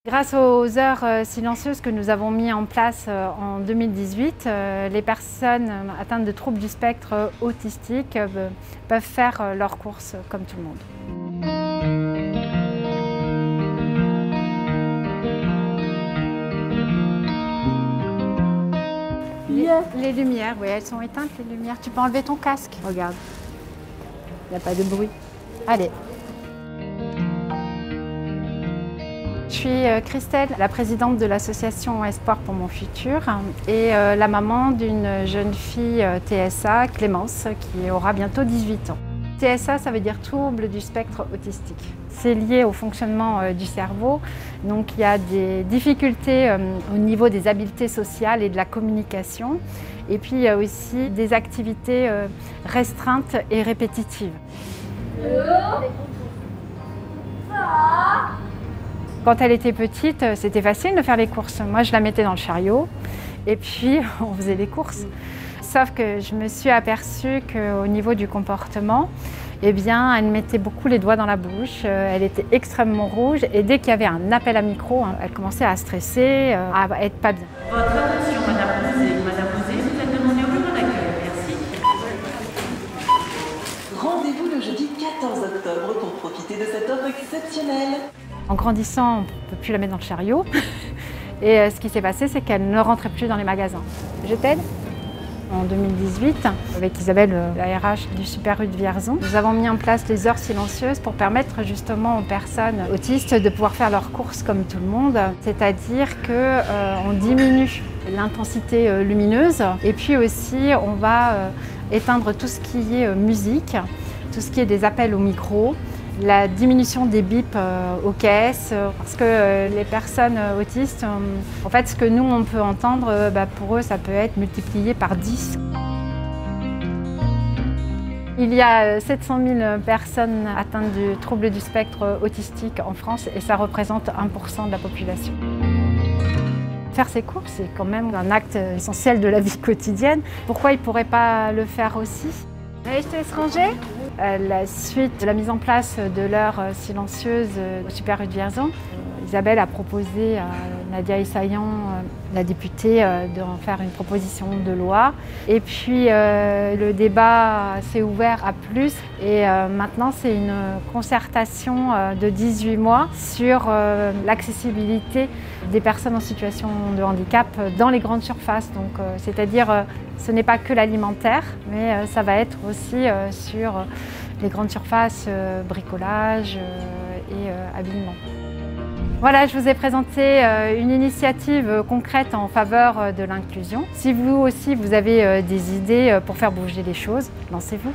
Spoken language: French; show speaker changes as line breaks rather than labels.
Grâce aux heures silencieuses que nous avons mis en place en 2018, les personnes atteintes de troubles du spectre autistique peuvent faire leurs courses comme tout le monde. Les lumières, oui, elles sont éteintes, les lumières. Tu peux enlever ton casque. Regarde, il n'y a pas de bruit. Allez. Je suis Christelle, la présidente de l'association Espoir pour mon futur et la maman d'une jeune fille TSA, Clémence, qui aura bientôt 18 ans. TSA, ça veut dire trouble du spectre autistique. C'est lié au fonctionnement du cerveau, donc il y a des difficultés au niveau des habiletés sociales et de la communication. Et puis il y a aussi des activités restreintes et répétitives. Quand elle était petite, c'était facile de faire les courses. Moi, je la mettais dans le chariot et puis on faisait les courses. Sauf que je me suis aperçue qu'au niveau du comportement, eh bien, elle mettait beaucoup les doigts dans la bouche, elle était extrêmement rouge et dès qu'il y avait un appel à micro, elle commençait à stresser, à être pas bien.
Votre attention, Madame Bouzé. Madame Bouzé, vous êtes demandée au bureau d'accueil. Merci.
Rendez-vous le jeudi 14 octobre pour profiter de cette offre exceptionnelle.
En grandissant, on ne peut plus la mettre dans le chariot. Et ce qui s'est passé, c'est qu'elle ne rentrait plus dans les magasins. Je t'aide ? En 2018, avec Isabelle, la RH du Super U de Vierzon, nous avons mis en place les heures silencieuses pour permettre justement aux personnes autistes de pouvoir faire leurs courses comme tout le monde. C'est-à-dire qu'on diminue l'intensité lumineuse et puis aussi on va éteindre tout ce qui est musique, tout ce qui est des appels au micro, la diminution des bips aux caisses, parce que les personnes autistes, en fait, ce que nous, on peut entendre, pour eux, ça peut être multiplié par 10. Il y a 700 000 personnes atteintes du trouble du spectre autistique en France et ça représente 1% de la population. Faire ses courses, c'est quand même un acte essentiel de la vie quotidienne. Pourquoi ils ne pourraient pas le faire aussi ? Allez, je te laisse ranger. À la suite de la mise en place de l'heure silencieuse au Super U de Vierzon, Isabelle a proposé à Nadia Essayan, la députée, d'en faire une proposition de loi. Et puis le débat s'est ouvert à plus et maintenant c'est une concertation de 18 mois sur l'accessibilité des personnes en situation de handicap dans les grandes surfaces. Donc c'est-à-dire ce n'est pas que l'alimentaire, mais ça va être aussi sur les grandes surfaces, bricolage et habillement. Voilà, je vous ai présenté une initiative concrète en faveur de l'inclusion. Si vous aussi vous avez des idées pour faire bouger les choses, lancez-vous.